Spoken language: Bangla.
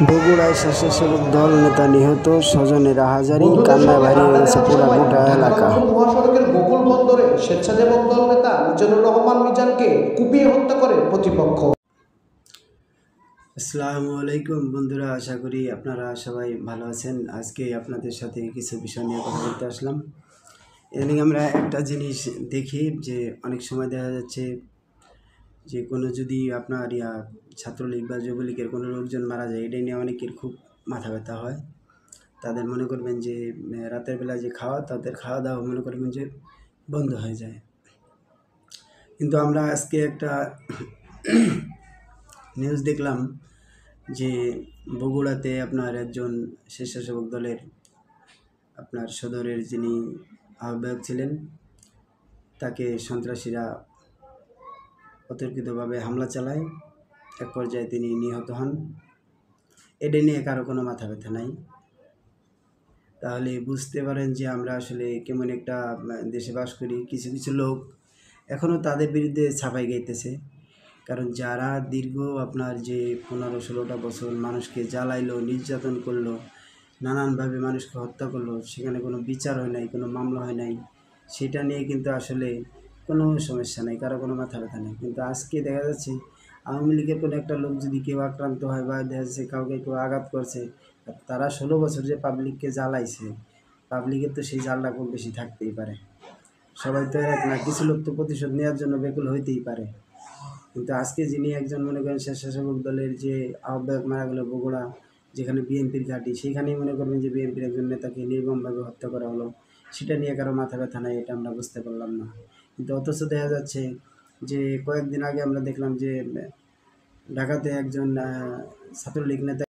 বগুড়ায় স্বেচ্ছাসেবক দল নেতা নিহত, স্বজনের আহাজারি, কান্নায় ভারী হয়ে গেছে পুরা গোটা এলাকা। মহাসড়কের গোকুল বন্দরে স্বেচ্ছাসেবক দল নেতা মিজানুর রহমান মিজানকে কুপিয়ে হত্যা করে প্রতিপক্ষ। আসসালামু আলাইকুম বন্ধুরা, আশা করি আপনারা সবাই ভালো আছেন। আজকে আপনাদের সাথে কিছু বিষয় নিয়ে কথা বলতে আসলাম। এদিন আমরা একটা জিনিস দেখি যে অনেক সময় দেখা যাচ্ছে যে কোনো যদি আপনার ছাত্রলীগ বা যুবলীগের কোনো লোকজন মারা যায়, এটা নিয়ে অনেকের খুব মাথা ব্যথা হয়। তাদের মনে করবেন যে রাতের বেলা যে তাদের খাওয়া দাওয়া মনে করবেন যে বন্ধ হয়ে যায়। কিন্তু আমরা আজকে একটা নিউজ দেখলাম যে বগুড়াতে আপনার একজন স্বেচ্ছাসেবক দলের আপনার সদরের যিনি আহ্বায়ক ছিলেন, তাকে সন্ত্রাসীরা অতর্কিতভাবে হামলা চালায়, এক পর্যায়ে তিনি নিহত হন। এটা নিয়ে কারো কোনো মাথা ব্যথা নাই। তাহলে বুঝতে পারেন যে আমরা আসলে কেমন একটা দেশে বাস করি। কিছু কিছু লোক এখনও তাদের বিরুদ্ধে ছাপাই গাইতেছে। কারণ যারা দীর্ঘ আপনার যে 15-16টা বছর মানুষকে জ্বালাইলো, নির্যাতন করলো, নানানভাবে মানুষকে হত্যা করলো, সেখানে কোনো বিচার হয় নাই, কোনো মামলা হয় নাই, সেটা নিয়ে কিন্তু আসলে কোনো সমস্যা নেই, কারো কোনো মাথা ব্যথা নেই। কিন্তু আজকে দেখা যাচ্ছে আওয়ামী লীগের কোনো একটা লোক যদি কেউ আক্রান্ত হয় বা দেখা যাচ্ছে কাউকে কেউ আঘাত করছে, তারা 16 বছর যে পাবলিককে জ্বালাইছে, পাবলিকের তো সেই জ্বালটা খুব বেশি থাকতেই পারে। সবাই তো এক না, কিছু লোক তো প্রতিশোধ নেওয়ার জন্য বেকুল হইতেই পারে। কিন্তু আজকে যিনি একজন মনে করেন স্বেচ্ছাসেবক দলের যে আহ্বায়ক মারা গেল বগুড়া, যেখানে বিএনপির ঘাঁটি, সেইখানেই মনে করবেন যে বিএনপির একজন নেতাকে নির্মমভাবে হত্যা করা হলো, সেটা নিয়ে কারো মাথা ব্যথা নাই, এটা আমরা বুঝতে পারলাম না। কিন্তু অথচ দেখা যাচ্ছে যে কয়েকদিন আগে আমরা দেখলাম যে ঢাকাতে একজন ছাত্রলীগ নেতা